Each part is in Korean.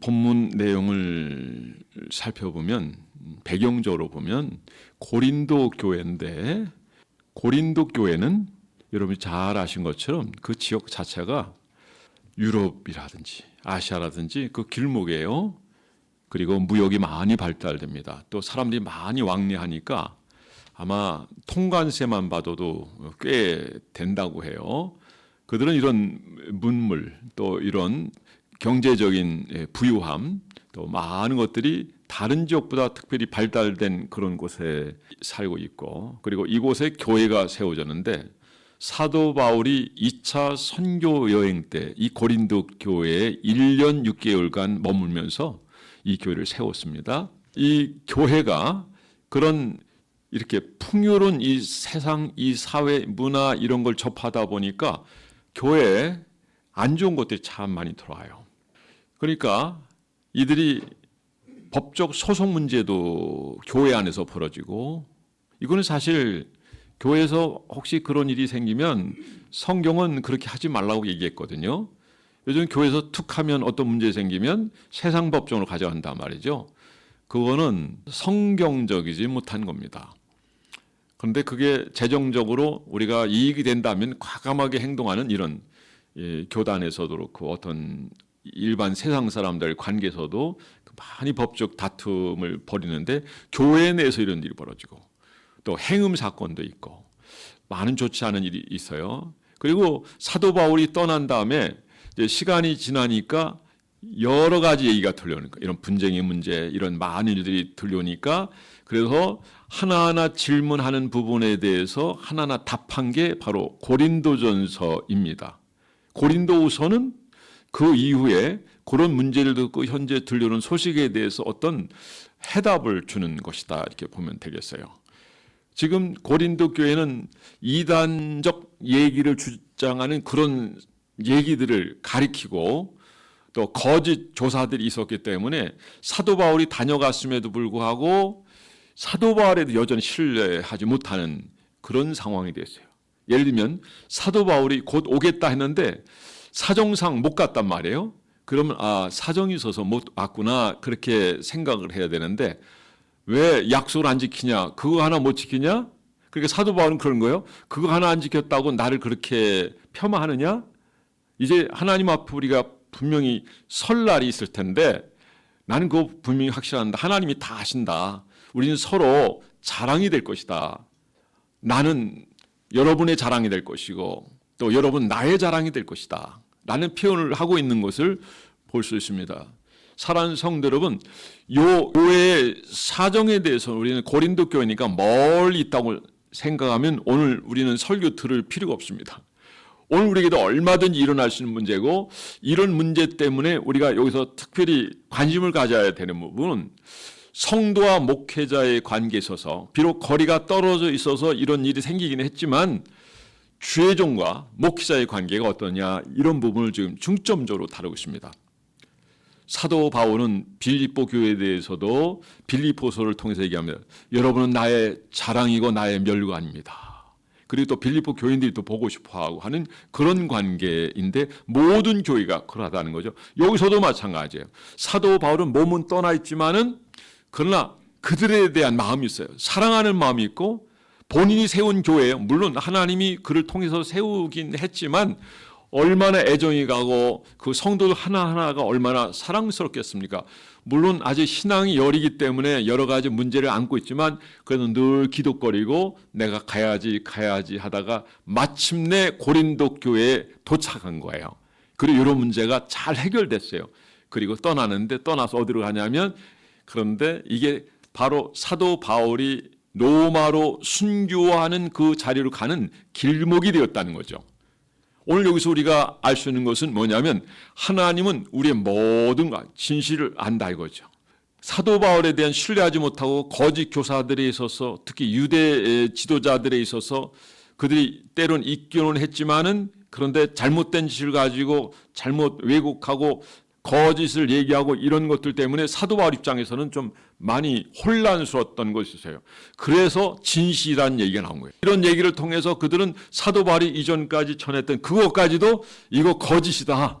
본문 내용을 살펴보면 배경적으로 보면 고린도 교회인데 고린도 교회는 여러분이 잘 아신 것처럼 그 지역 자체가 유럽이라든지 아시아라든지 그 길목이에요. 그리고 무역이 많이 발달됩니다. 또 사람들이 많이 왕래하니까 아마 통관세만 봐도 꽤 된다고 해요. 그들은 이런 문물 또 이런 경제적인 부유함 또 많은 것들이 다른 지역보다 특별히 발달된 그런 곳에 살고 있고, 그리고 이곳에 교회가 세워졌는데 사도 바울이 2차 선교 여행 때 이 고린도 교회에 1년 6개월간 머물면서 이 교회를 세웠습니다. 이 교회가 그런 이렇게 풍요로운 이 세상, 이 사회, 문화 이런 걸 접하다 보니까 교회에 안 좋은 것들이 참 많이 들어와요. 그러니까 이들이 법적 소송 문제도 교회 안에서 벌어지고, 이거는 사실 교회에서 혹시 그런 일이 생기면 성경은 그렇게 하지 말라고 얘기했거든요. 요즘 교회에서 툭 하면 어떤 문제 생기면 세상 법정으로 가져간단 말이죠. 그거는 성경적이지 못한 겁니다. 그런데 그게 재정적으로 우리가 이익이 된다면 과감하게 행동하는 이런 교단에서도 그렇고 어떤 일반 세상 사람들 관계에서도 많이 법적 다툼을 벌이는데 교회 내에서 이런 일이 벌어지고 또 행음 사건도 있고 많은 좋지 않은 일이 있어요. 그리고 사도 바울이 떠난 다음에 이제 시간이 지나니까 여러 가지 얘기가 들려오니까 이런 분쟁의 문제 이런 많은 일들이 들려오니까 그래서 하나하나 질문하는 부분에 대해서 하나하나 답한 게 바로 고린도전서입니다. 고린도후서는 그 이후에 그런 문제를 듣고 현재 들려오는 소식에 대해서 어떤 해답을 주는 것이다 이렇게 보면 되겠어요. 지금 고린도 교회는 이단적 얘기를 주장하는 그런 얘기들을 가리키고 또 거짓 조사들이 있었기 때문에 사도 바울이 다녀갔음에도 불구하고 사도 바울에도 여전히 신뢰하지 못하는 그런 상황이 됐어요. 예를 들면 사도 바울이 곧 오겠다 했는데 사정상 못 갔단 말이에요. 그러면 사정이 있어서 못 왔구나 그렇게 생각을 해야 되는데 왜 약속을 안 지키냐? 그거 하나 못 지키냐? 그러니까 사도 바울은 그런 거예요. 그거 하나 안 지켰다고 나를 그렇게 폄하하느냐? 이제 하나님 앞에 우리가 분명히 설 날이 있을 텐데 나는 그거 분명히 확실한다. 하나님이 다 아신다. 우리는 서로 자랑이 될 것이다. 나는 여러분의 자랑이 될 것이고 또 여러분 나의 자랑이 될 것이다. 라는 표현을 하고 있는 것을 볼 수 있습니다. 사랑하는 성도 여러분, 요 교회의 사정에 대해서 우리는 고린도 교회니까 멀리 있다고 생각하면 오늘 우리는 설교 들을 필요가 없습니다. 오늘 우리에게도 얼마든지 일어날 수 있는 문제고 이런 문제 때문에 우리가 여기서 특별히 관심을 가져야 되는 부분은 성도와 목회자의 관계에 있어서 비록 거리가 떨어져 있어서 이런 일이 생기긴 했지만 주의 종과 목회자의 관계가 어떠냐 이런 부분을 지금 중점적으로 다루고 있습니다. 사도 바울은 빌립보 교회에 대해서도 빌립보서를 통해서 얘기합니다. 여러분은 나의 자랑이고 나의 멸관입니다. 그리고 또 빌립보 교인들이 또 보고 싶어하고 하는 그런 관계인데 모든 교회가 그러하다는 거죠. 여기서도 마찬가지예요. 사도 바울은 몸은 떠나 있지만은 그러나 그들에 대한 마음이 있어요. 사랑하는 마음이 있고 본인이 세운 교회예요. 물론 하나님이 그를 통해서 세우긴 했지만 얼마나 애정이 가고 그 성도들 하나하나가 얼마나 사랑스럽겠습니까? 물론 아직 신앙이 여리기 때문에 여러 가지 문제를 안고 있지만 그래도 늘 기도거리고 내가 가야지 하다가 마침내 고린도 교회에 도착한 거예요. 그리고 이런 문제가 잘 해결됐어요. 그리고 떠나는데 떠나서 어디로 가냐면 그런데 이게 바로 사도 바울이 로마로 순교하는 그 자리로 가는 길목이 되었다는 거죠. 오늘 여기서 우리가 알 수 있는 것은 뭐냐면 하나님은 우리의 모든 진실을 안다 이거죠. 사도 바울에 대한 신뢰하지 못하고 거짓 교사들에 있어서 특히 유대 지도자들에 있어서 그들이 때론 있기는 했지만은 그런데 잘못된 지식을 가지고 잘못 왜곡하고 거짓을 얘기하고 이런 것들 때문에 사도 바울 입장에서는 좀 많이 혼란스러웠던 것이 있어요. 그래서 진실이라는 얘기가 나온 거예요. 이런 얘기를 통해서 그들은 사도 바울이 이전까지 전했던 그것까지도 이거 거짓이다.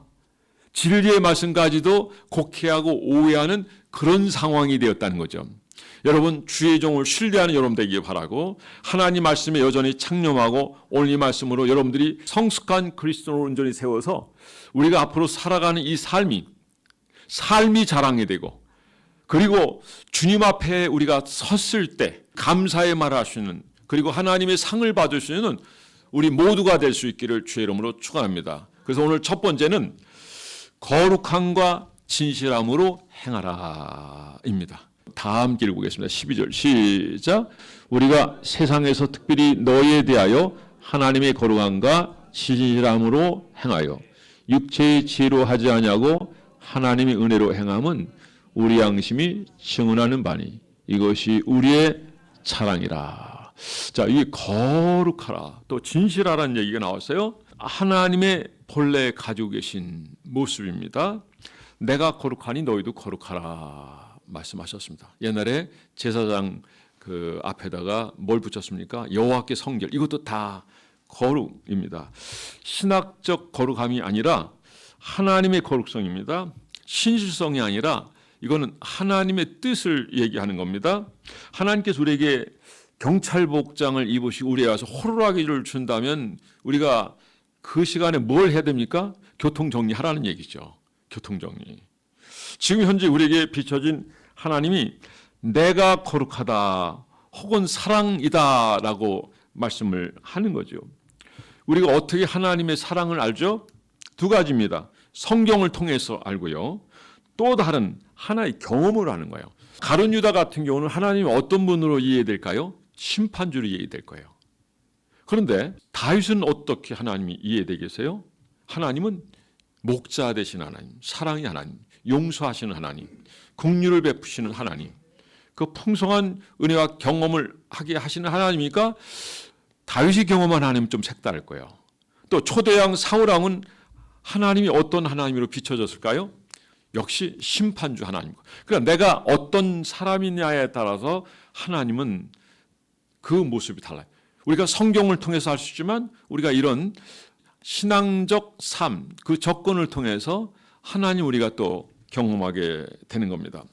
진리의 말씀까지도 곡해하고 오해하는 그런 상황이 되었다는 거죠. 여러분, 주의 종을 신뢰하는 여러분 되기를 바라고, 하나님 말씀에 여전히 창념하고 오늘 이 말씀으로 여러분들이 성숙한 그리스도를 온전히 세워서 우리가 앞으로 살아가는 이 삶이 자랑이 되고, 그리고 주님 앞에 우리가 섰을 때 감사의 말을 할 수 있는, 그리고 하나님의 상을 받을 수 있는 우리 모두가 될 수 있기를 주의 이름으로 축원합니다. 그래서 오늘 첫 번째는 거룩함과 진실함으로 행하라입니다. 다 함께 읽어보겠습니다. 12절 시작. 우리가 세상에서 특별히 너희에 대하여 하나님의 거룩함과 진실함으로 행하여 육체의 지혜로 하지 아니하고 하나님의 은혜로 행함은 우리 양심이 증언하는 바니 이것이 우리의 자랑이라. 자, 이 거룩하라 또 진실하라는 얘기가 나왔어요. 하나님의 본래 가지고 계신 모습입니다. 내가 거룩하니 너희도 거룩하라 말씀하셨습니다. 옛날에 제사장 그 앞에다가 뭘 붙였습니까? 여호와께 성결. 이것도 다 거룩입니다. 신학적 거룩함이 아니라 하나님의 거룩성입니다. 신실성이 아니라 이거는 하나님의 뜻을 얘기하는 겁니다. 하나님께서 우리에게 경찰복장을 입으시고 우리에 와서 호루라기를 준다면 우리가 그 시간에 뭘 해야 됩니까? 교통정리하라는 얘기죠. 교통정리. 지금 현재 우리에게 비춰진 하나님이 내가 거룩하다 혹은 사랑이다 라고 말씀을 하는 거죠. 우리가 어떻게 하나님의 사랑을 알죠? 두 가지입니다. 성경을 통해서 알고요. 또 다른 하나의 경험을 하는 거예요. 가룟 유다 같은 경우는 하나님이 어떤 분으로 이해될까요? 심판주로 이해될 거예요. 그런데 다윗은 어떻게 하나님이 이해되겠어요? 하나님은 목자 되신 하나님, 사랑의 하나님, 용서하시는 하나님, 긍휼을 베푸시는 하나님, 그 풍성한 은혜와 경험을 하게 하시는 하나님이니까 다윗이 경험한 하나님은 좀 색다를 거예요. 또 초대왕 사울왕은 하나님이 어떤 하나님으로 비춰졌을까요? 역시 심판주 하나님. 그러니까 내가 어떤 사람이냐에 따라서 하나님은 그 모습이 달라요. 우리가 성경을 통해서 할 수 있지만 우리가 이런 신앙적 삶, 그 접근을 통해서 하나님 우리가 또 경험하게 되는 겁니다.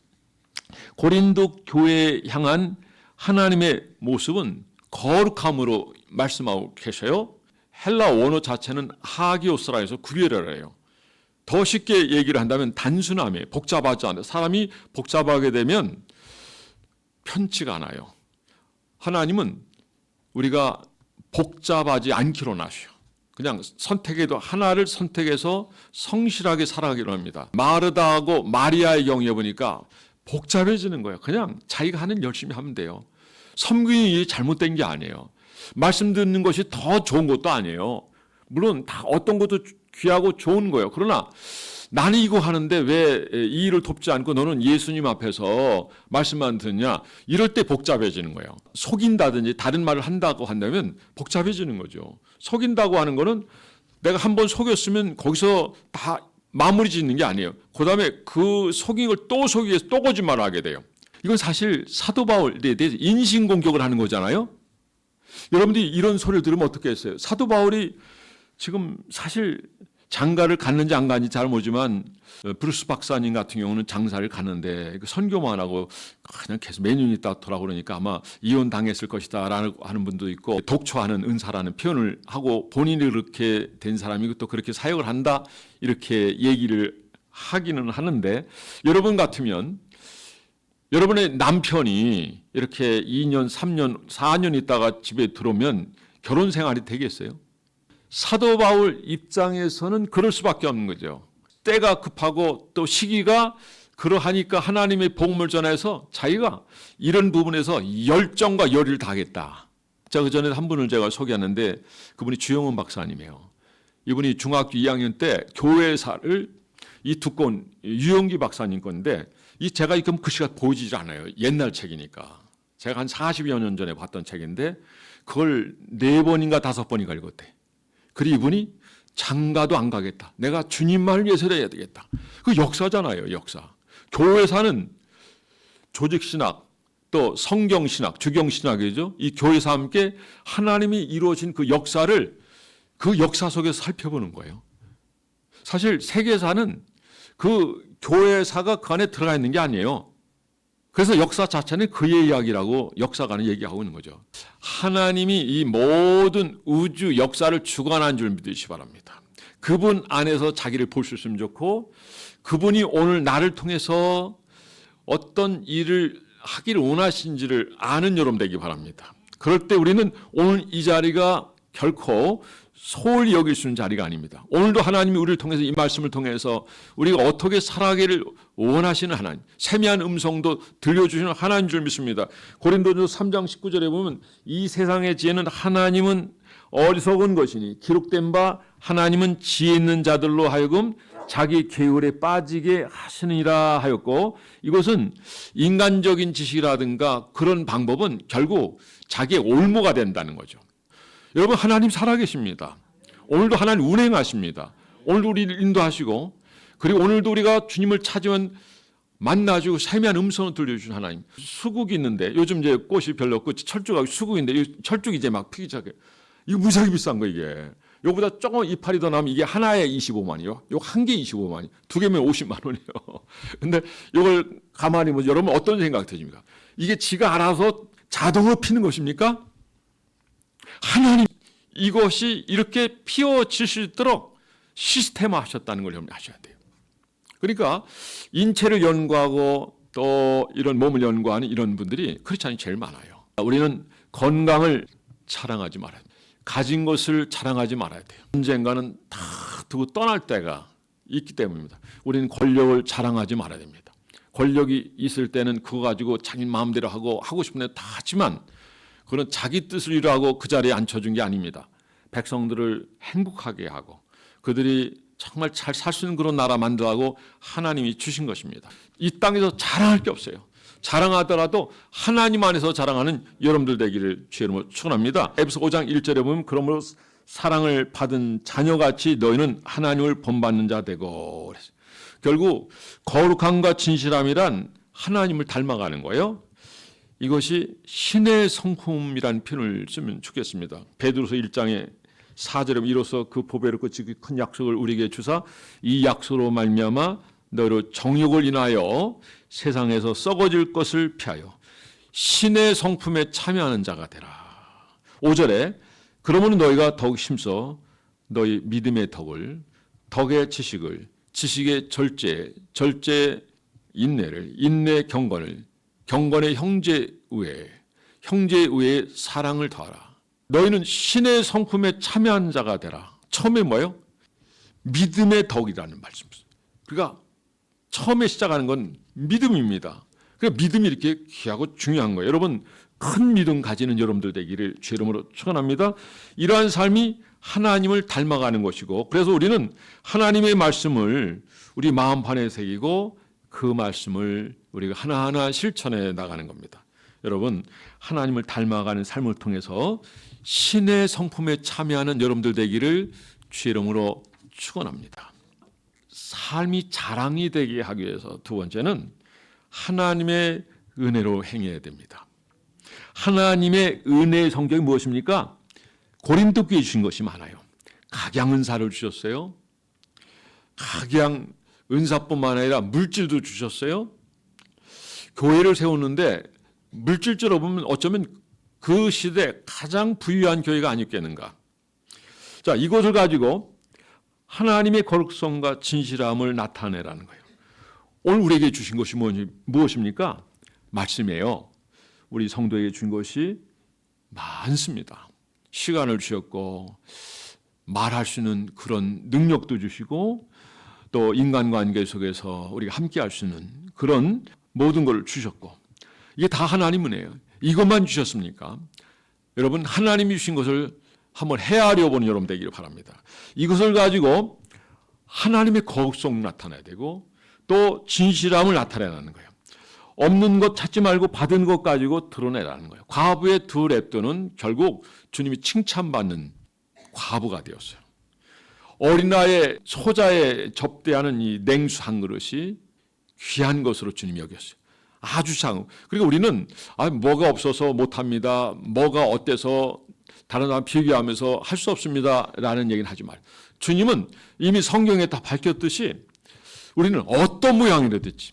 고린도 교회에 향한 하나님의 모습은 거룩함으로 말씀하고 계셔요. 헬라 원어 자체는 하기오스라 해서 구별을 해요. 더 쉽게 얘기를 한다면 단순함에 복잡하지 않아요. 사람이 복잡하게 되면 편치가 않아요. 하나님은 우리가 복잡하지 않기로 하셔. 그냥 선택해도 하나를 선택해서 성실하게 살아가기로 합니다. 마르다하고 마리아의 경우에 보니까 복잡해지는 거예요. 그냥 자기가 하는 열심히 하면 돼요. 섬기는 잘못된 게 아니에요. 말씀 듣는 것이 더 좋은 것도 아니에요. 물론 다 어떤 것도 귀하고 좋은 거예요. 그러나 나는 이거 하는데 왜 이 일을 돕지 않고 너는 예수님 앞에서 말씀만 듣냐? 이럴 때 복잡해지는 거예요. 속인다든지 다른 말을 한다고 한다면 복잡해지는 거죠. 속인다고 하는 거는 내가 한번 속였으면 거기서 다 마무리 짓는 게 아니에요. 그 다음에 그 속인 걸 또 속이기 위해서 또 거짓말을 하게 돼요. 이건 사실 사도 바울에 대해서 인신공격을 하는 거잖아요. 여러분들이 이런 소리를 들으면 어떻게 했어요? 사도 바울이 지금 사실 장가를 갔는지 안 갔는지 잘 모르지만 브루스 박사님 같은 경우는 장사를 갔는데 선교만 하고 그냥 계속 매년 있다 돌아오니까 아마 이혼 당했을 것이다 라는 하는 분도 있고, 독초하는 은사라는 표현을 하고 본인이 그렇게 된 사람이고 또 그렇게 사역을 한다 이렇게 얘기를 하기는 하는데, 여러분 같으면 여러분의 남편이 이렇게 2년, 3년, 4년 있다가 집에 들어오면 결혼 생활이 되겠어요? 사도 바울 입장에서는 그럴 수밖에 없는 거죠. 때가 급하고 또 시기가 그러하니까 하나님의 복음을 전해서 자기가 이런 부분에서 열정과 열의를 다하겠다. 제가 그전에 한 분을 제가 소개하는데 그분이 주영원 박사님이에요. 이분이 중학교 2학년 때 교회사를 이 두권 유영기 박사님 건데 이 제가 지금 글씨가 보이지 않아요. 옛날 책이니까. 제가 한 40여 년 전에 봤던 책인데 그걸 4번인가 5번인가 읽었대. 그리고 이분이 장가도 안 가겠다. 내가 주님만을 위해서 해야 되겠다. 그 역사잖아요, 역사. 교회사는 조직신학, 또 성경신학, 주경신학이죠. 이 교회사 함께 하나님이 이루어진 그 역사를 그 역사 속에서 살펴보는 거예요. 사실 세계사는 그 교회사가 그 안에 들어가 있는 게 아니에요. 그래서 역사 자체는 그의 이야기라고 역사가는 얘기하고 있는 거죠. 하나님이 이 모든 우주 역사를 주관한 줄 믿으시기 바랍니다. 그분 안에서 자기를 볼 수 있으면 좋고, 그분이 오늘 나를 통해서 어떤 일을 하기를 원하신지를 아는 여러분 되기 바랍니다. 그럴 때 우리는 오늘 이 자리가 결코 소홀히 여길 수 있는 자리가 아닙니다. 오늘도 하나님이 우리를 통해서 이 말씀을 통해서 우리가 어떻게 살아가기를 원하시는 하나님, 세미한 음성도 들려주시는 하나님인 줄 믿습니다. 고린도전서 3장 19절에 보면 이 세상의 지혜는 하나님은 어리석은 것이니 기록된 바 하나님은 지혜 있는 자들로 하여금 자기 계율에 빠지게 하시느니라 하였고, 이것은 인간적인 지식이라든가 그런 방법은 결국 자기의 올무가 된다는 거죠. 여러분, 하나님 살아계십니다. 오늘도 하나님 운행하십니다. 오늘도 우리를 인도하시고, 그리고 오늘도 우리가 주님을 찾으면 만나주고 세미한 음성을 들려주신 하나님. 수국이 있는데 요즘 이제 꽃이 별로 없고 철쭉하고 수국인데 이 철쭉이 이제 막 피기 시작해요. 이거 무지하게 비싼 거 이게. 요거보다 조금 이파리 더 나면 이게 하나에 25만이요. 요거 한 개 25만이. 두 개면 50만 원이에요. 근데 이걸 가만히 보면 여러분 어떤 생각 드십니까? 이게 지가 알아서 자동으로 피는 것입니까? 하나님 이것이 이렇게 피어질 수 있도록 시스템화 하셨다는 걸 여러분 아셔야 돼요. 그러니까 인체를 연구하고 또 이런 몸을 연구하는 이런 분들이 크리스찬이 제일 많아요. 우리는 건강을 자랑하지 말아야 돼요. 가진 것을 자랑하지 말아야 돼요. 언젠가는 다 두고 떠날 때가 있기 때문입니다. 우리는 권력을 자랑하지 말아야 됩니다. 권력이 있을 때는 그거 가지고 자기 마음대로 하고 싶은 데 다 하지만 그건 자기 뜻을 이루하고 그 자리에 앉혀준 게 아닙니다. 백성들을 행복하게 하고 그들이 정말 잘 살 수 있는 그런 나라 만들라고 하나님이 주신 것입니다. 이 땅에서 자랑할 게 없어요. 자랑하더라도 하나님 안에서 자랑하는 여러분들 되기를 주의 이름으로 축원합니다. 에베소 5장 1절에 보면 그러므로 사랑을 받은 자녀같이 너희는 하나님을 본받는 자 되고, 결국 거룩함과 진실함이란 하나님을 닮아가는 거예요. 이것이 신의 성품이라는 표현을 쓰면 좋겠습니다. 베드로서 1장에 4절에 이로써 그 보배를 거치기 큰 약속을 우리에게 주사 이 약속으로 말미암아 너로 정욕을 인하여 세상에서 썩어질 것을 피하여 신의 성품에 참여하는 자가 되라. 5절에 그러므로 너희가 더욱 힘써 너희 믿음의 덕을, 덕의 지식을, 지식의 절제, 절제 인내를, 인내 경건을, 경건의 형제 우애, 형제 우애의 사랑을 더하라. 너희는 신의 성품에 참여한 자가 되라. 처음에 뭐예요? 믿음의 덕이라는 말씀입니다. 그러니까 처음에 시작하는 건 믿음입니다. 그러니까 믿음이 이렇게 귀하고 중요한 거예요. 여러분 큰 믿음 가지는 여러분들 되기를 주의 이름으로 축원합니다. 이러한 삶이 하나님을 닮아가는 것이고, 그래서 우리는 하나님의 말씀을 우리 마음판에 새기고 그 말씀을 우리가 하나하나 실천해 나가는 겁니다. 여러분 하나님을 닮아가는 삶을 통해서 신의 성품에 참여하는 여러분들 되기를 주의 이름으로 축원합니다. 삶이 자랑이 되게 하기 위해서 두 번째는 하나님의 은혜로 행해야 됩니다. 하나님의 은혜의 성격이 무엇입니까? 고린도 교회에 주신 것이 많아요. 각양은사를 주셨어요. 각양 은사뿐만 아니라 물질도 주셨어요. 교회를 세우는데 물질적으로 보면 어쩌면 그 시대 가장 부유한 교회가 아니겠는가. 자, 이것을 가지고 하나님의 거룩성과 진실함을 나타내라는 거예요. 오늘 우리에게 주신 것이 무엇입니까? 말씀이에요. 우리 성도에게 준 것이 많습니다. 시간을 주셨고 말할 수 있는 그런 능력도 주시고 또 인간관계 속에서 우리가 함께 할 수 있는 그런 모든 걸 주셨고, 이게 다 하나님 은혜예요. 이것만 주셨습니까? 여러분 하나님이 주신 것을 한번 헤아려 보는 여러분 되기를 바랍니다. 이것을 가지고 하나님의 거룩성 나타내야 되고 또 진실함을 나타내라는 거예요. 없는 것 찾지 말고 받은 것 가지고 드러내라는 거예요. 과부의 두 랩도는 결국 주님이 칭찬받는 과부가 되었어요. 어린아이 소자에 접대하는 이 냉수 한 그릇이 귀한 것으로 주님이 여겼어요. 아주 상. 그리고 우리는 뭐가 없어서 못합니다. 뭐가 어때서 다른 사람 비교하면서 할 수 없습니다. 라는 얘기는 하지 말아요. 주님은 이미 성경에 다 밝혔듯이 우리는 어떤 모양이라든지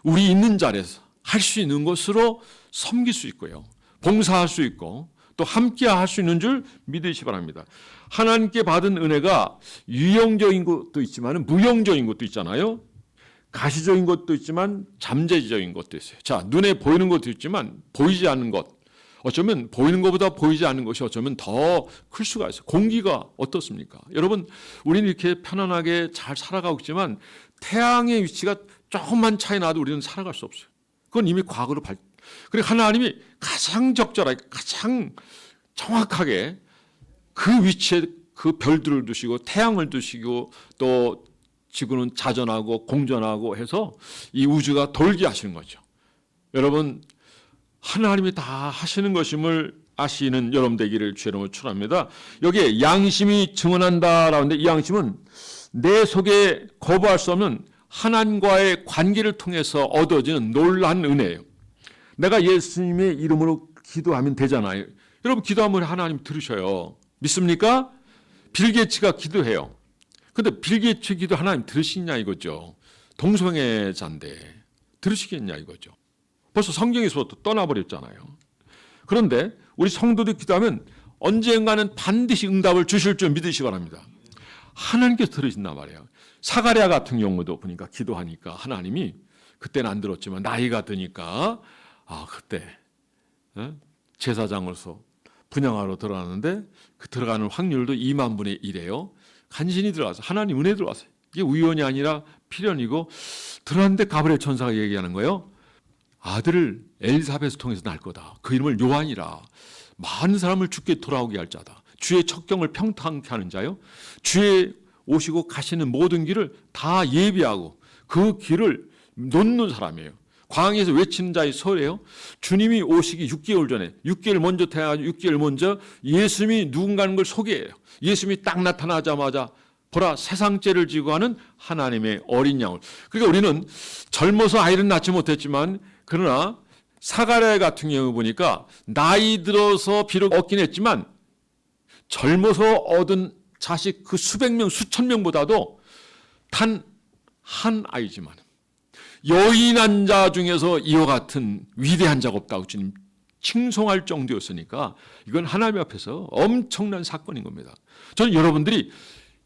우리 있는 자리에서 할 수 있는 것으로 섬길 수 있고요. 봉사할 수 있고 또 함께 할 수 있는 줄 믿으시기 바랍니다. 하나님께 받은 은혜가 유형적인 것도 있지만 무형적인 것도 있잖아요. 가시적인 것도 있지만 잠재적인 것도 있어요. 자, 눈에 보이는 것도 있지만 보이지 않는 것. 어쩌면 보이는 것보다 보이지 않는 것이 어쩌면 더 클 수가 있어요. 공기가 어떻습니까? 여러분, 우리는 이렇게 편안하게 잘 살아가고 있지만 태양의 위치가 조금만 차이 나도 우리는 살아갈 수 없어요. 그건 이미 과거로 그리고 하나님이 가장 적절하게, 가장 정확하게 그 위치에 그 별들을 두시고 태양을 두시고 또 지구는 자전하고 공전하고 해서 이 우주가 돌게 하시는 거죠. 여러분, 하나님이 다 하시는 것임을 아시는 여러분 되기를 주의 이름으로 축원합니다. 여기에 양심이 증언한다라고 하는데 이 양심은 내 속에 거부할 수 없는 하나님과의 관계를 통해서 얻어지는 놀라운 은혜예요. 내가 예수님의 이름으로 기도하면 되잖아요. 여러분 기도하면 하나님 들으셔요. 믿습니까? 빌 게이츠가 기도해요. 근데 빌 게이츠 기도 하나님 들으시냐 이거죠. 동성애자인데 들으시겠냐 이거죠. 벌써 성경에서부터 떠나버렸잖아요. 그런데 우리 성도들 기도하면 언젠가는 반드시 응답을 주실 줄 믿으시기 바랍니다. 하나님께서 들으신단 말이에요. 사가랴 같은 경우도 보니까 기도하니까 하나님이 그때는 안 들었지만 나이가 드니까 그때 제사장으로서 분향하러 들어가는데 그 들어가는 확률도 2만 분의 1이에요. 간신히 들어가서 하나님 은혜 들어왔어요. 이게 우연이 아니라 필연이고 들어갔는데 가브리엘 천사가 얘기하는 거예요. 아들을 엘리사벳을 통해서 낳을 거다. 그 이름을 요한이라. 많은 사람을 주께 돌아오게 할 자다. 주의 척경을 평탄케 하는 자요. 주의 오시고 가시는 모든 길을 다 예비하고 그 길을 놓는 사람이에요. 광야에서 외치는 자의 소리예요. 주님이 오시기 6개월 전에 6개월 먼저 태어나가지고 6개월 먼저 예수님이 누군가는 걸 소개해요. 예수님이 딱 나타나자마자 보라 세상 죄를 지고 하는 하나님의 어린 양을. 그러니까 우리는 젊어서 아이를 낳지 못했지만 그러나 사가랴 같은 경우 보니까 나이 들어서 비록 얻긴 했지만 젊어서 얻은 자식 그 수백 명 수천 명보다도 단 한 아이지만 여인한 자 중에서 이와 같은 위대한 자가 없다고 주님 칭송할 정도였으니까 이건 하나님 앞에서 엄청난 사건인 겁니다. 저는 여러분들이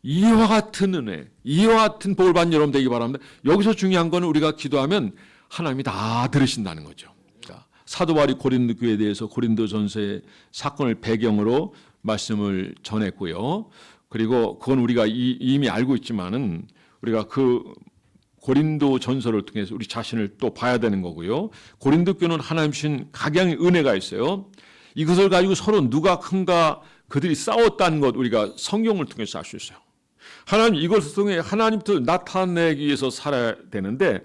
이와 같은 은혜, 이와 같은 복을 받는 여러분 되기 바랍니다. 여기서 중요한 건 우리가 기도하면 하나님이 다 들으신다는 거죠. 사도 바울이 고린도 교회에 대해서 고린도전서의 사건을 배경으로 말씀을 전했고요. 그리고 그건 우리가 이미 알고 있지만은 우리가 그 고린도 전서를 통해서 우리 자신을 또 봐야 되는 거고요. 고린도 교회는 하나님 주신 각양의 은혜가 있어요. 이것을 가지고 서로 누가 큰가 그들이 싸웠다는 것 우리가 성경을 통해서 알 수 있어요. 하나님 이것을 통해 하나님부터 나타내기 위해서 살아야 되는데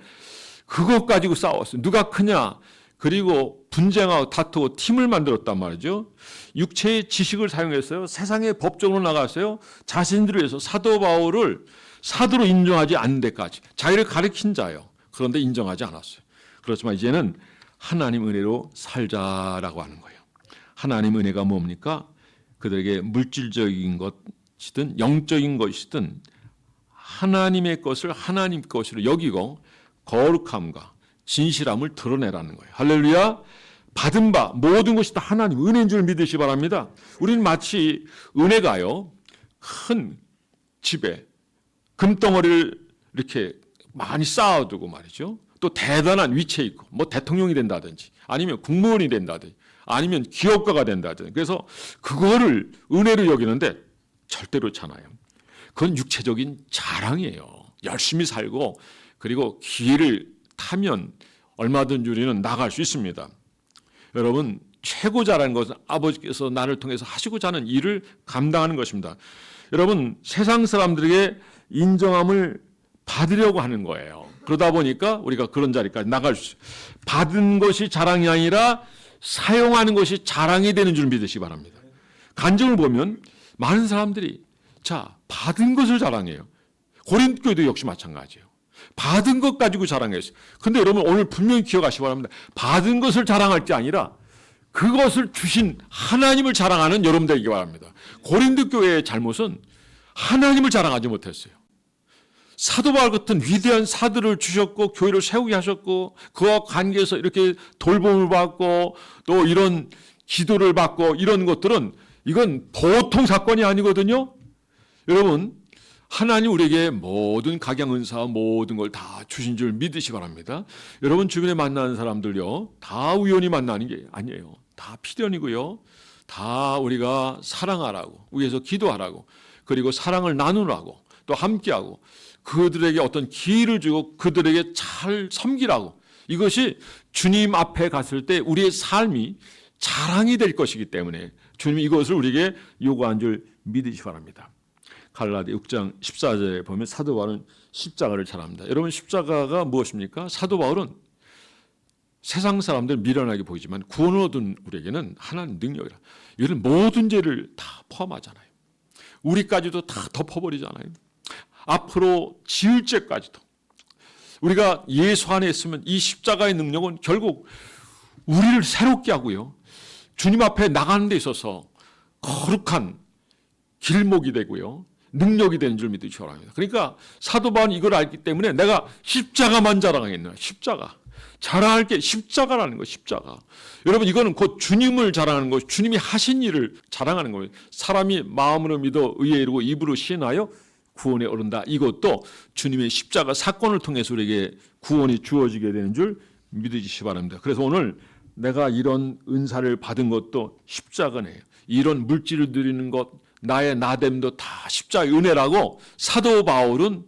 그것 가지고 싸웠어요. 누가 크냐? 그리고 분쟁하고 다투고 팀을 만들었단 말이죠. 육체의 지식을 사용했어요. 세상의 법정으로 나갔어요. 자신들을 위해서 사도 바울을 사도로 인정하지 않는 데까지 자기를 가르친 자요. 그런데 인정하지 않았어요. 그렇지만 이제는 하나님 은혜로 살자라고 하는 거예요. 하나님 은혜가 뭡니까? 그들에게 물질적인 것이든 영적인 것이든 하나님의 것을 하나님 것으로 여기고 거룩함과 진실함을 드러내라는 거예요. 할렐루야. 받은 바 모든 것이 다 하나님 은혜인 줄 믿으시기 바랍니다. 우리는 마치 은혜가요. 큰 집에 금덩어리를 이렇게 많이 쌓아두고 말이죠. 또 대단한 위치에 있고 뭐 대통령이 된다든지 아니면 국무원이 된다든지 아니면 기업가가 된다든지 그래서 그거를 은혜로 여기는데 절대로 그렇잖아요. 그건 육체적인 자랑이에요. 열심히 살고 그리고 기회를 타면 얼마든지 우리는 나갈 수 있습니다. 여러분 최고 잘하는 것은 아버지께서 나를 통해서 하시고자 하는 일을 감당하는 것입니다. 여러분 세상 사람들에게 인정함을 받으려고 하는 거예요. 그러다 보니까 우리가 그런 자리까지 나갈 수 있어요. 받은 것이 자랑이 아니라 사용하는 것이 자랑이 되는 줄 믿으시기 바랍니다. 간증을 보면 많은 사람들이 받은 것을 자랑해요. 고린도 교회도 역시 마찬가지예요. 받은 것 가지고 자랑했어요. 그런데 여러분 오늘 분명히 기억하시기 바랍니다. 받은 것을 자랑할 게 아니라 그것을 주신 하나님을 자랑하는 여러분 되기 바랍니다. 고린도 교회의 잘못은 하나님을 자랑하지 못했어요. 사도 바울 같은 위대한 사들을 주셨고 교회를 세우게 하셨고 그와 관계해서 이렇게 돌봄을 받고 또 이런 기도를 받고 이런 것들은 이건 보통 사건이 아니거든요. 여러분, 하나님 우리에게 모든 각양 은사와 모든 걸 다 주신 줄 믿으시 바랍니다. 여러분 주변에 만나는 사람들요, 다 우연히 만나는 게 아니에요. 다 필연이고요. 다 우리가 사랑하라고, 위해서 기도하라고, 그리고 사랑을 나누라고, 또 함께하고, 그들에게 어떤 기회를 주고 그들에게 잘 섬기라고. 이것이 주님 앞에 갔을 때 우리의 삶이 자랑이 될 것이기 때문에 주님이 이것을 우리에게 요구한 줄 믿으시 바랍니다. 갈라디 6장 14절에 보면 사도 바울은 십자가를 잘합니다. 여러분, 십자가가 무엇입니까? 사도 바울은 세상 사람들 미련하게 보이지만 구원을 얻은 우리에게는 하나님 능력이라. 이런 모든 죄를 다 포함하잖아요. 우리까지도 다 덮어버리잖아요. 앞으로 지을 죄까지도. 우리가 예수 안에 있으면 이 십자가의 능력은 결국 우리를 새롭게 하고요, 주님 앞에 나가는 데 있어서 거룩한 길목이 되고요, 능력이 되는 줄 믿으시기 바랍니다. 그러니까 사도 바울은 이걸 알기 때문에 내가 십자가만 자랑하겠노라. 십자가. 자랑할 게 십자가라는 거, 십자가. 여러분, 이거는 곧 주님을 자랑하는 것, 주님이 하신 일을 자랑하는 거예요. 사람이 마음으로 믿어 의에 이르고 입으로 시인하여 구원에 오른다. 이것도 주님의 십자가 사건을 통해서 우리에게 구원이 주어지게 되는 줄 믿으시기 바랍니다. 그래서 오늘 내가 이런 은사를 받은 것도 십자가네요. 이런 물질을 누리는 것, 나의 나됨도 다 십자가의 은혜라고 사도 바울은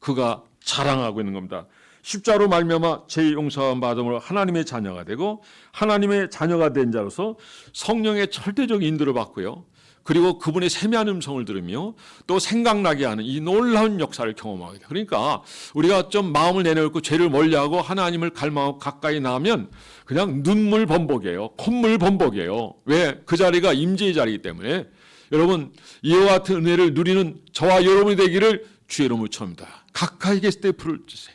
그가 자랑하고 있는 겁니다. 십자로 말미암아 죄 용서함 받음으로 하나님의 자녀가 되고, 하나님의 자녀가 된 자로서 성령의 절대적 인도를 받고요, 그리고 그분의 세미한 음성을 들으며 또 생각나게 하는 이 놀라운 역사를 경험하게 돼요. 그러니까 우리가 좀 마음을 내놓고 죄를 멀리하고 하나님을 갈망하고 가까이 나면 그냥 눈물 범벅이에요. 콧물 범벅이에요. 왜? 그 자리가 임재의 자리이기 때문에. 여러분, 이와 같은 은혜를 누리는 저와 여러분이 되기를 주의 이름으로 축원합니다. 가까이 계실 때 불을 주세요.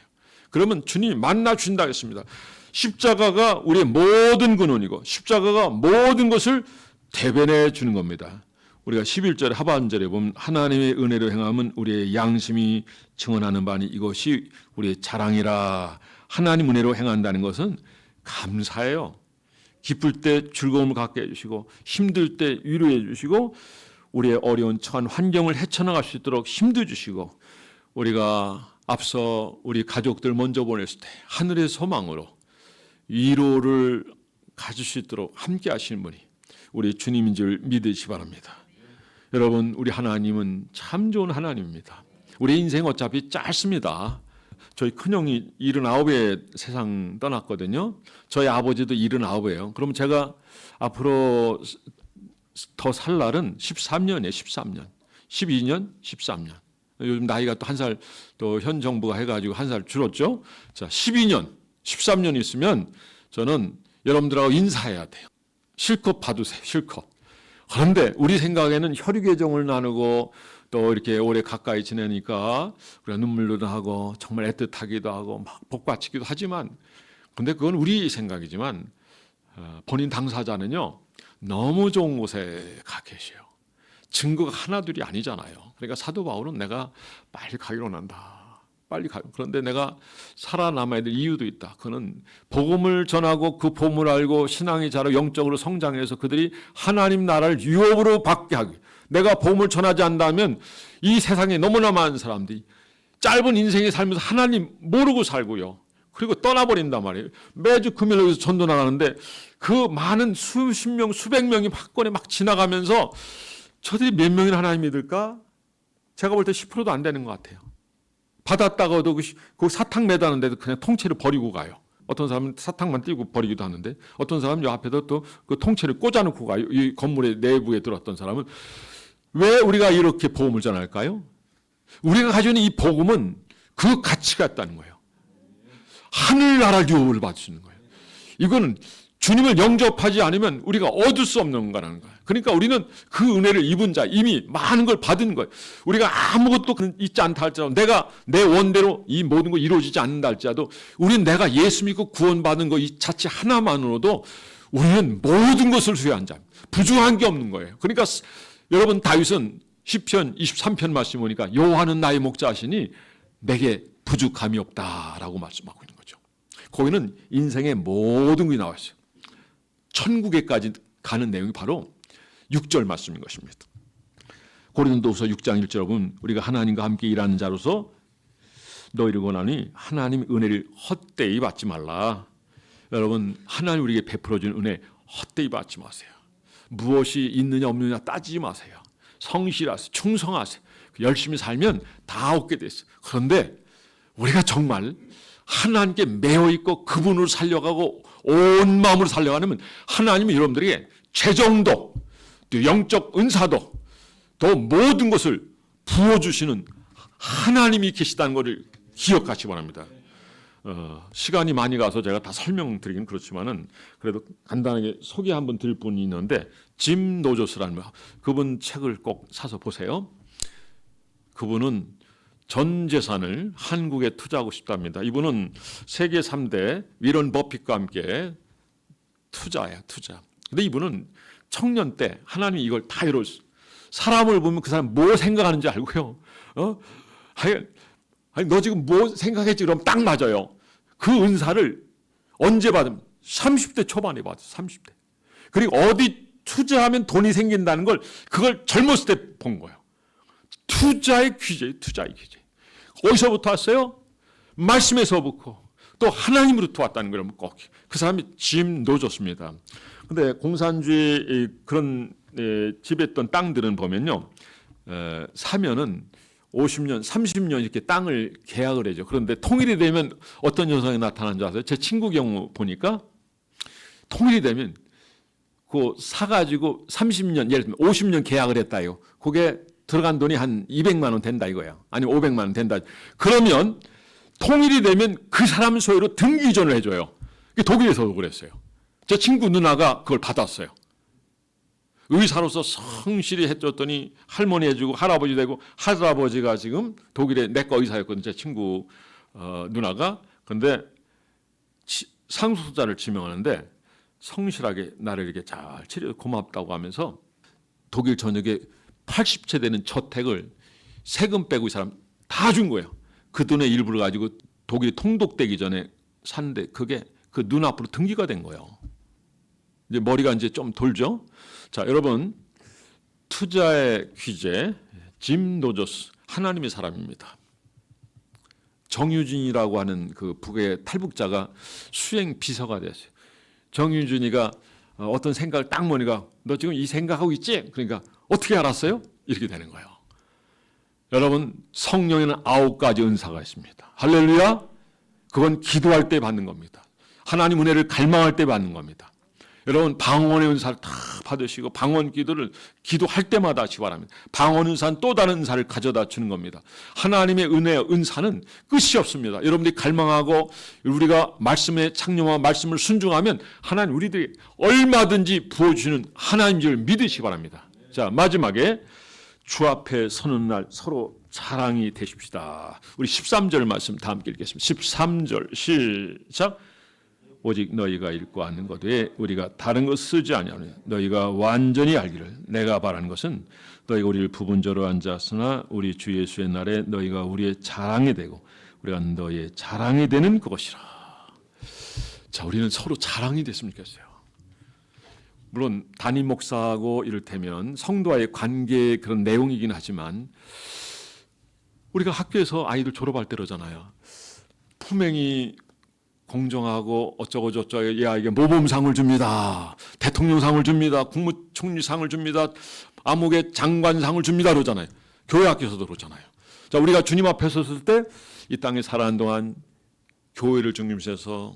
그러면 주님이 만나 주신다 했습니다. 십자가가 우리의 모든 근원이고 십자가가 모든 것을 대변해 주는 겁니다. 우리가 11절 하반절에 보면 하나님의 은혜로 행함은 우리의 양심이 증언하는 바니 이것이 우리의 자랑이라. 하나님 은혜로 행한다는 것은 감사해요. 기쁠 때 즐거움을 갖게 해주시고, 힘들 때 위로해 주시고, 우리의 어려운 처한 환경을 헤쳐나갈 수 있도록 힘도 주시고, 우리가 앞서 우리 가족들 먼저 보냈을 때 하늘의 소망으로 위로를 가질 수 있도록 함께 하시는 분이 우리 주님인 줄 믿으시기 바랍니다. 여러분, 우리 하나님은 참 좋은 하나님입니다. 우리 인생 어차피 짧습니다. 저희 큰형이 79에 세상 떠났거든요. 저희 아버지도 79이에요. 그럼 제가 앞으로 더 살 날은 13년이에요. 13년. 12년, 13년. 요즘 나이가 또 한 살, 또 현 정부가 해가지고 한 살 줄었죠. 자, 12년, 13년 있으면 저는 여러분들하고 인사해야 돼요. 실컷 봐두세요. 실컷. 그런데 우리 생각에는 혈육애정을 나누고 또 이렇게 오래 가까이 지내니까 우리가 눈물도 하고 정말 애틋하기도 하고 막 복받치기도 하지만, 근데 그건 우리 생각이지만 본인 당사자는요, 너무 좋은 곳에 가 계셔요. 증거가 하나둘이 아니잖아요. 그러니까 사도 바울은 내가 빨리 가기로 난다. 빨리 가. 그런데 내가 살아남아야 될 이유도 있다. 그는 복음을 전하고 그 복음을 알고 신앙이 자라 영적으로 성장해서 그들이 하나님 나라를 유업으로 받게 하기. 내가 복음을 전하지 않는다면 이 세상에 너무나 많은 사람들이 짧은 인생에 살면서 하나님 모르고 살고요, 그리고 떠나버린단 말이에요. 매주 금요일 여기서 전도 나가는데 그 많은 수십 명, 수백 명이 박권에 막 지나가면서 저들이 몇 명이나 하나님 믿을까? 제가 볼 때 10%도 안 되는 것 같아요. 받았다가도 그 사탕 매다는데도 그냥 통째로 버리고 가요. 어떤 사람은 사탕만 띄고 버리기도 하는데, 어떤 사람은 요 앞에다 또 그 통째로 꽂아놓고 가요. 이 건물의 내부에 들어왔던 사람은. 왜 우리가 이렇게 복음을 전할까요? 우리가 가지고 있는 이 복음은 그 가치가 있다는 거예요. 하늘나라 유업을 받을 수 있는 거예요. 이거는 주님을 영접하지 않으면 우리가 얻을 수 없는 거라는 거예요. 그러니까 우리는 그 은혜를 입은 자, 이미 많은 걸 받은 거예요. 우리가 아무것도 있지 않다 할지라도, 내가 내 원대로 이 모든 거 이루어지지 않는다 할지라도, 우리는 내가 예수 믿고 구원받은 거 이 자체 하나만으로도 우리는 모든 것을 수여한 자, 부족한 게 없는 거예요. 그러니까 여러분, 다윗은 시편 23편 말씀 보니까 여호와는 나의 목자시니 내게 부족함이 없다라고 말씀하고 있는 거죠. 거기는 인생의 모든 것이 나와 있어요. 천국에까지 가는 내용이 바로 6절 말씀인 것입니다. 고린도후서 6장 1절에 보면 우리가 하나님과 함께 일하는 자로서 너희를 권하니 하나님 은혜를 헛되이 받지 말라. 여러분, 하나님 우리에게 베풀어 준 은혜 헛되이 받지 마세요. 무엇이 있느냐 없느냐 따지지 마세요. 성실하세요. 충성하세요. 열심히 살면 다 얻게 됐어요. 그런데 우리가 정말 하나님께 매여 있고 그분으로 살려가고 온 마음으로 살려가면 하나님은 여러분들에게 재정도, 또 영적 은사도, 또 모든 것을 부어주시는 하나님이 계시다는 것을 기억하시기 바랍니다. 시간이 많이 가서 제가 다 설명드리긴 그렇지만은 그래도 간단하게 소개 한번 드릴 분이 있는데 짐 노조스라는 분, 그분 책을 꼭 사서 보세요. 그분은 전 재산을 한국에 투자하고 싶답니다. 이분은 세계 3대 위런 버핏과 함께 투자예요, 투자. 근데 이분은 청년 때 하나님이 이걸 다 이뤘어요. 사람을 보면 그 사람 뭐 생각하는지 알고요. 아니 너 지금 뭐 생각했지? 그러면 딱 맞아요. 그 은사를 언제 받으면 30대 초반에 받았어요. 30대. 그리고 어디 투자하면 돈이 생긴다는 걸 그걸 젊었을 때 본 거예요. 투자의 귀재, 투자의 귀재. 어디서부터 왔어요? 말씀에서부터 또 하나님으로부터 왔다는 걸 꼭. 그 사람이 짐 노조스입니다. 근데 공산주의 그런 지배했던 땅들은 보면요, 사면은 50년, 30년 이렇게 땅을 계약을 해죠. 그런데 통일이 되면 어떤 현상이 나타나는 줄 아세요? 제 친구 경우 보니까 통일이 되면 그 사가지고 30년, 예를 들면 50년 계약을 했다요. 그게 들어간 돈이 한 200만 원 된다 이거야. 아니면 500만 원 된다. 그러면 통일이 되면 그 사람 소유로 등기 이전을 해줘요. 독일에서도 그랬어요. 제 친구 누나가 그걸 받았어요. 의사로서 성실히 해줬더니 할머니 해주고 할아버지 되고, 할아버지가 지금 독일의 내과 의사였거든요. 제 친구 누나가. 그런데 상속자를 지명하는데 성실하게 나를 이렇게 잘 치료 고맙다고 하면서 독일 전역에 80채 되는 저택을 세금 빼고 이 사람 다 준 거예요. 그 돈의 일부를 가지고 독일이 통독되기 전에 샀는데 그게 그 눈앞으로 등기가 된 거예요. 이제 머리가 이제 좀 돌죠. 자, 여러분, 투자의 귀재 짐 노조스, 하나님의 사람입니다. 정유진이라고 하는 그 북의 탈북자가 수행 비서가 됐어요. 정유진이가 어떤 생각을 딱 보니까 너 지금 이 생각하고 있지? 그러니까 어떻게 알았어요? 이렇게 되는 거예요. 여러분, 성령에는 9가지 은사가 있습니다. 할렐루야. 그건 기도할 때 받는 겁니다. 하나님 은혜를 갈망할 때 받는 겁니다. 여러분, 방언의 은사를 다 받으시고 방언 기도를 기도할 때마다 하시기 바랍니다. 방언 은사는 또 다른 은사를 가져다 주는 겁니다. 하나님의 은혜의 은사는 끝이 없습니다. 여러분들이 갈망하고 우리가 말씀에 창념하고 말씀을 순종하면 하나님 우리들이 얼마든지 부어주시는 하나님인 줄 믿으시기 바랍니다. 자, 마지막에 주 앞에 서는 날 서로 자랑이 되십시다. 우리 13절 말씀 다 함께 읽겠습니다. 13절 시작. 오직 너희가 읽고 아는 것 외에 우리가 다른 것 쓰지 아니하노니 너희가 완전히 알기를 내가 바라는 것은 너희가 우리를 부분적으로 앉았으나 우리 주 예수의 날에 너희가 우리의 자랑이 되고 우리가 너희의 자랑이 되는 그것이라. 자, 우리는 서로 자랑이 됐으면 좋겠어요. 물론 담임 목사하고 이를테면 성도와의 관계의 그런 내용이긴 하지만 우리가 학교에서 아이들 졸업할 때 그러잖아요. 품행이 공정하고 어쩌고 저쩌고 이 아이에게 모범상을 줍니다. 대통령상을 줍니다. 국무총리상을 줍니다. 암흑의 장관상을 줍니다. 그러잖아요. 교회 학교에서도 그러잖아요. 자, 우리가 주님 앞에 섰을 때 이 땅에 살아가는 동안 교회를 중심해서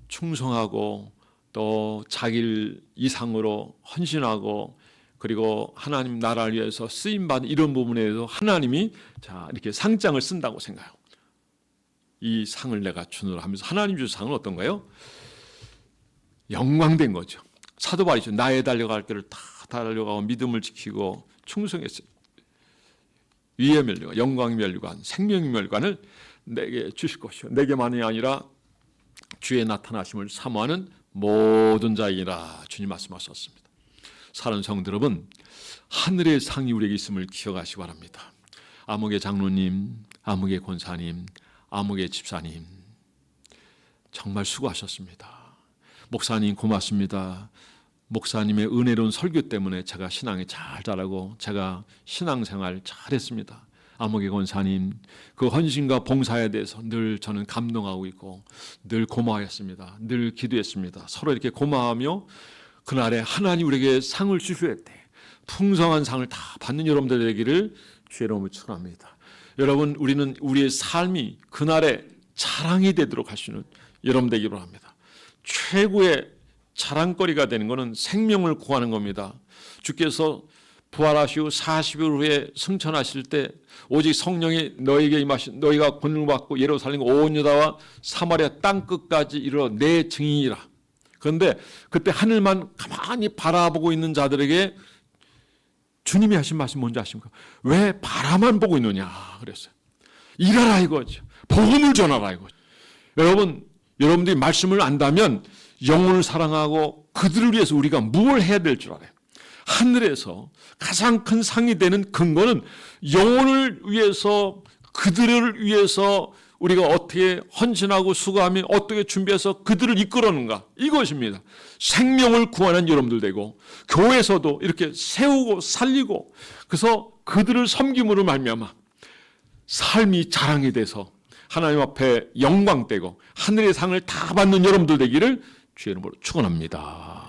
충성하고 또 자기를 이상으로 헌신하고 그리고 하나님 나라를 위해서 쓰임받는 이런 부분에 대해서 하나님이 자 이렇게 상장을 쓴다고 생각해요. 이 상을 내가 주노라 하면서 하나님 주신 상은 어떤가요? 영광된 거죠. 사도 바울이죠. 나의 달려갈 길을 다 달려가고 믿음을 지키고 충성했어요. 위의 멸류관, 영광의 멸류관, 생명의 멸류관을 내게 주실 것이요 내게만이 아니라 주의 나타나심을 사모하는 모든 자이라 주님 말씀하셨습니다. 사랑하는 성도 여러분, 하늘의 상이 우리에게 있음을 기억하시기 바랍니다. 암흑의 장로님, 아무개 권사님, 아무개 집사님 정말 수고하셨습니다. 목사님 고맙습니다. 목사님의 은혜로운 설교 때문에 제가 신앙이 잘 자라고 제가 신앙생활 잘했습니다. 아무개 권사님 그 헌신과 봉사에 대해서 늘 저는 감동하고 있고 늘 고마워했습니다. 늘 기도했습니다. 서로 이렇게 고마워하며 그날에 하나님 우리에게 상을 주실 때 풍성한 상을 다 받는 여러분들 되기를 주의 이름으로 축원합니다. 여러분 우리는 우리의 삶이 그날에 자랑이 되도록 하시는 여러분 되기로 합니다. 최고의 자랑거리가 되는 것은 생명을 구하는 겁니다. 주께서 부활하시고 40일 후에 승천하실 때 오직 성령이 너에게 임하신 너희가 권능을 받고 예루살렘 온 유다와 사마리아 땅 끝까지 이르러 내 증인이라. 그런데 그때 하늘만 가만히 바라보고 있는 자들에게 주님이 하신 말씀 뭔지 아십니까? 왜 바라만 보고 있느냐 그랬어요. 일하라 이거죠. 복음을 전하라 이거죠. 여러분들이 말씀을 안다면 영혼을 사랑하고 그들을 위해서 우리가 뭘 해야 될 줄 알아요. 하늘에서 가장 큰 상이 되는 근거는 영혼을 위해서 그들을 위해서 우리가 어떻게 헌신하고 수고하며 어떻게 준비해서 그들을 이끌어는가 이것입니다. 생명을 구하는 여러분들 되고 교회에서도 이렇게 세우고 살리고 그래서 그들을 섬김으로 말미암아 삶이 자랑이 돼서 하나님 앞에 영광되고 하늘의 상을 다 받는 여러분들 되기를 주의 이름으로 축원합니다.